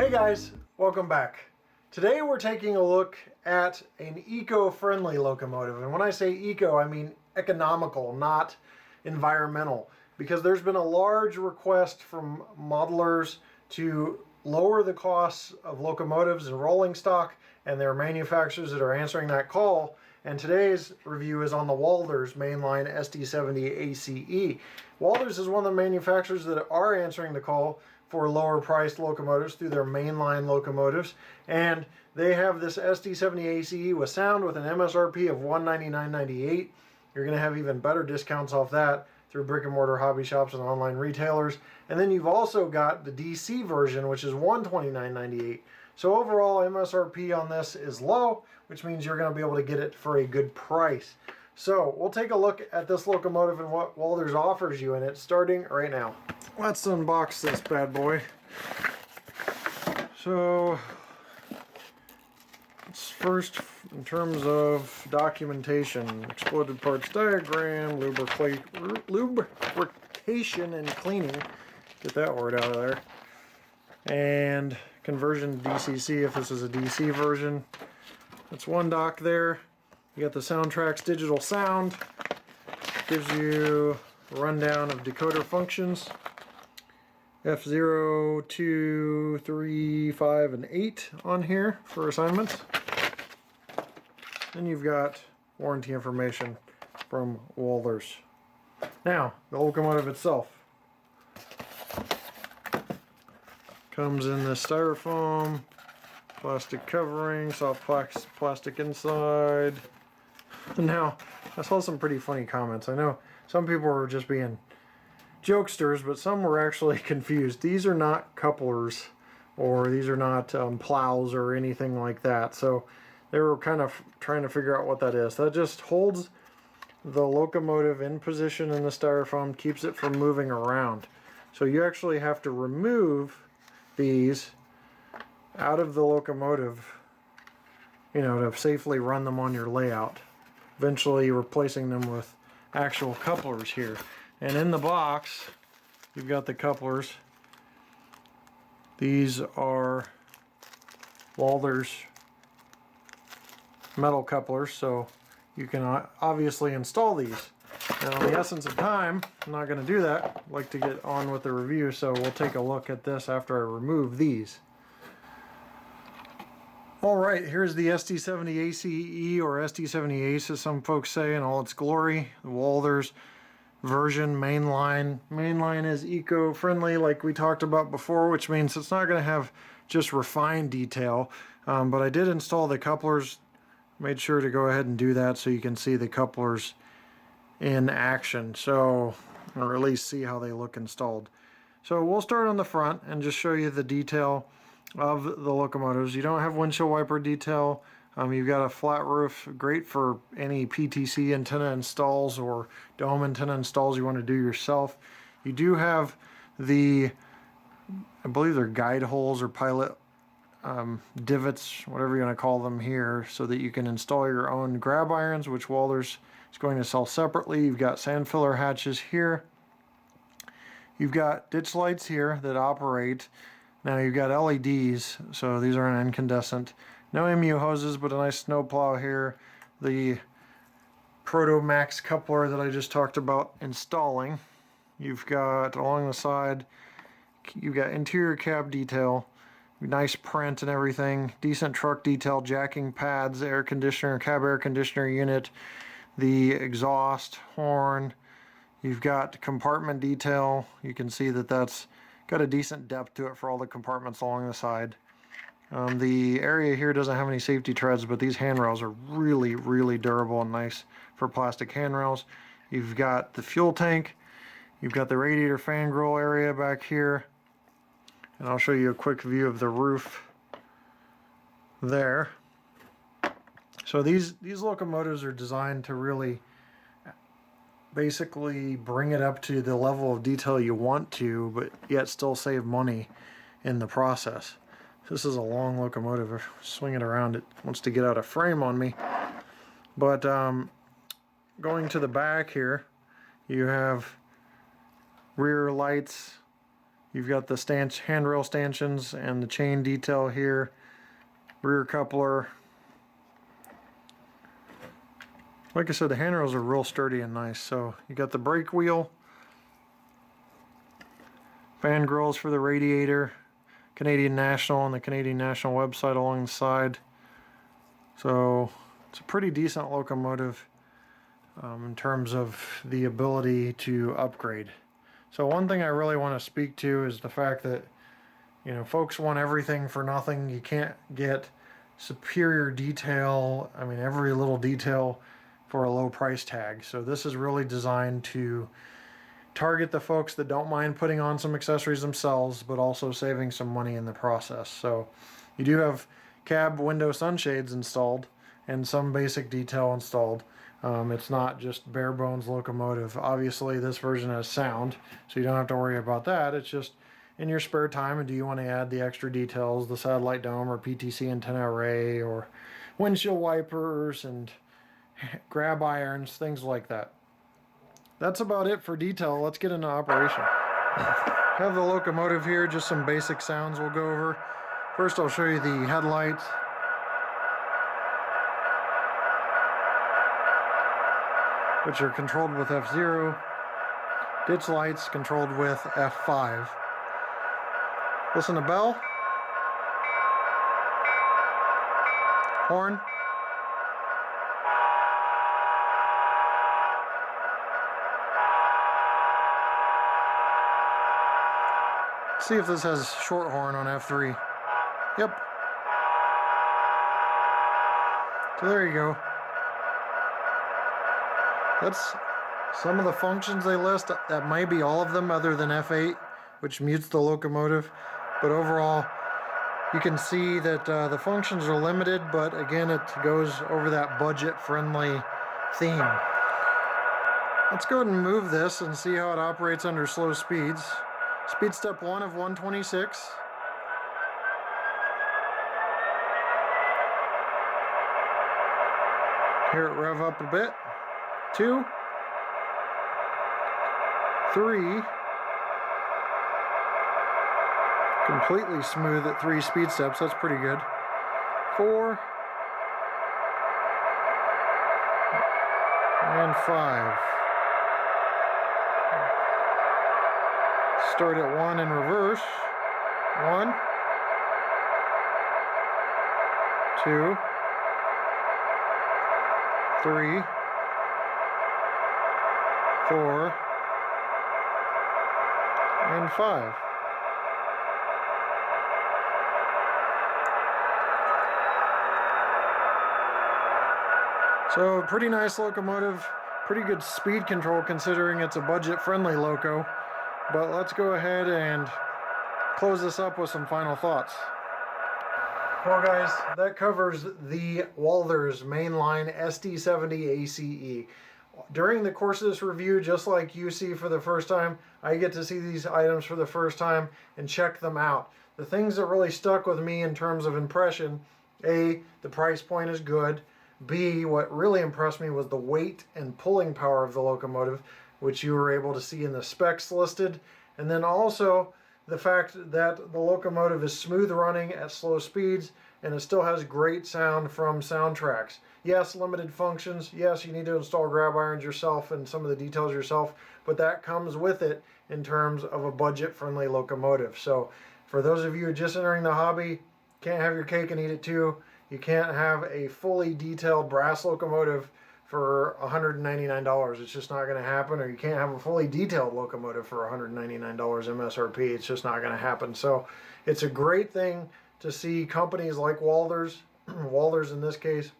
Hey guys, welcome back. Today we're taking a look at an eco-friendly locomotive. And when I say eco, I mean economical, not environmental. Because there's been a large request from modelers to lower the costs of locomotives and rolling stock, and there are manufacturers that are answering that call. And today's review is on the Walthers mainline SD70ACe. Walthers is one of the manufacturers that are answering the call for lower priced locomotives through their mainline locomotives, and they have this SD70ACe with sound with an MSRP of $199.98. You're going to have even better discounts off that through brick and mortar hobby shops and online retailers. And then you've also got the DC version, which is $129.98. So overall MSRP on this is low, which means you're going to be able to get it for a good price. So we'll take a look at this locomotive and what Walthers offers you in it, starting right now. Let's unbox this bad boy. So it's first, in terms of documentation, exploded parts diagram, lubrication and cleaning, get that word out of there, and conversion to DCC if this is a DC version. That's one dock there. You got the Soundtraxx digital sound, gives you a rundown of decoder functions, F0, 2, 3, 5, and 8 on here for assignments. Then you've got warranty information from Walthers. Now, the locomotive itself comes in the styrofoam, plastic covering, soft plastic inside. Now, I saw some pretty funny comments. I know some people were just being jokesters, but some were actually confused. These are not couplers, or these are not plows or anything like that. So they were kind of trying to figure out what that is. That just holds the locomotive in position in the styrofoam, keeps it from moving around. So you actually have to remove these out of the locomotive, you know, to safely run them on your layout. Eventually replacing them with actual couplers here. And in the box, you've got the couplers. These are Walthers metal couplers, so you can obviously install these. Now, in the essence of time, I'm not going to do that. I'd like to get on with the review, so we'll take a look at this after I remove these. Alright, here's the SD70ACe, or SD70ACe as some folks say, in all its glory. The Walthers version, mainline. Mainline is eco-friendly like we talked about before, which means it's not going to have just refined detail. But I did install the couplers, made sure to go ahead and do that so you can see the couplers in action, so, or at least see how they look installed. So we'll start on the front and just show you the detail of the locomotives. You don't have windshield wiper detail. You've got a flat roof, great for any PTC antenna installs or dome antenna installs you want to do yourself. You do have the, I believe they're guide holes or pilot divots, whatever you want to call them here, so that you can install your own grab irons, which Walthers is going to sell separately. You've got sand filler hatches here. You've got ditch lights here that operate. Now you've got LEDs, so these are an incandescent. No MU hoses, but a nice snowplow here. The Proto Max coupler that I just talked about installing. You've got along the side, you've got interior cab detail, nice print and everything, decent truck detail, jacking pads, air conditioner, cab air conditioner unit, the exhaust, horn. You've got compartment detail. You can see that that's got a decent depth to it for all the compartments along the side. The area here doesn't have any safety treads, but these handrails are really, really durable and nice for plastic handrails. You've got the fuel tank. You've got the radiator fan grill area back here. And I'll show you a quick view of the roof there. So these locomotives are designed to really basically bring it up to the level of detail you want to, but yet still save money in the process. This is a long locomotive. Swing it around, it wants to get out of frame on me. But going to the back here, you have rear lights, You've got the handrail stanchions and the chain detail here, rear coupler. Like I said, the handrails are real sturdy and nice. So you got the brake wheel, fan grills for the radiator, Canadian National and the Canadian National website along the side. So it's a pretty decent locomotive in terms of the ability to upgrade. So one thing I really want to speak to is the fact that, you know, folks want everything for nothing. You can't get superior detail, I mean every little detail, for a low price tag. So this is really designed to target the folks that don't mind putting on some accessories themselves, but also saving some money in the process. So you do have cab window sunshades installed and some basic detail installed. It's not just bare bones locomotive. Obviously this version has sound, so you don't have to worry about that. It's just in your spare time, and do you want to add the extra details, the satellite dome or PTC antenna array or windshield wipers and grab irons, things like that. That's about it for detail. Let's get into operation. Have the locomotive here, just some basic sounds we'll go over. First I'll show you the headlights. Which are controlled with F0. Ditch lights controlled with F5. Listen to bell. Horn. See if this has short horn on F3. Yep. So there you go. That's some of the functions they list. That might be all of them other than F8, which mutes the locomotive. But overall, you can see that the functions are limited, but again, it goes over that budget-friendly theme. Let's go ahead and move this and see how it operates under slow speeds. Speed step 1 of 126. Hear it rev up a bit. 2, 3, completely smooth at 3 speed steps, that's pretty good. 4, and 5. Start at 1 in reverse. 1, 2, 3, 4, and 5. So pretty nice locomotive, pretty good speed control considering it's a budget-friendly loco. But let's go ahead and close this up with some final thoughts. Well guys, that covers the Walthers mainline SD70ACe. During the course of this review, just like you see for the first time, I get to see these items for the first time and check them out. The things that really stuck with me in terms of impression, A, the price point is good. B, what really impressed me was the weight and pulling power of the locomotive, which you were able to see in the specs listed. And then also the fact that the locomotive is smooth running at slow speeds and it still has great sound from Soundtraxx. Yes, limited functions. Yes, you need to install grab irons yourself and some of the details yourself, but that comes with it in terms of a budget-friendly locomotive. So for those of you just entering the hobby, can't have your cake and eat it too. You can't have a fully detailed brass locomotive for $199. It's just not going to happen. Or you can't have a fully detailed locomotive for $199 MSRP. It's just not going to happen. So it's a great thing to see companies like Walthers, Walthers in this case,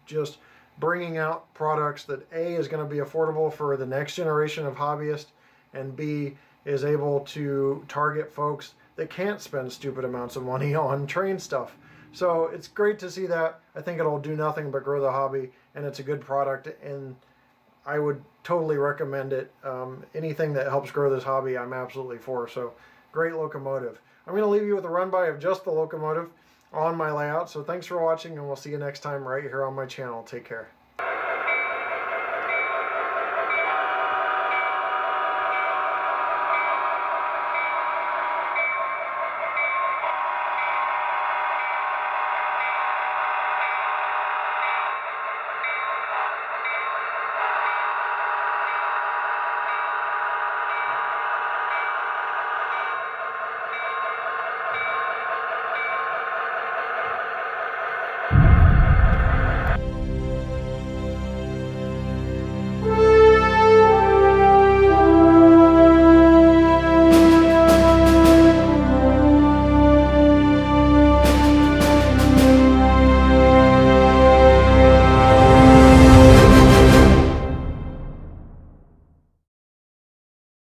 just bringing out products that A, is going to be affordable for the next generation of hobbyists, and B, is able to target folks that can't spend stupid amounts of money on train stuff. So it's great to see that. I think it'll do nothing but grow the hobby, and it's a good product, and I would totally recommend it. Anything that helps grow this hobby, I'm absolutely for. So great locomotive. I'm going to leave you with a run-by of just the locomotive on my layout. So thanks for watching, and we'll see you next time right here on my channel. Take care.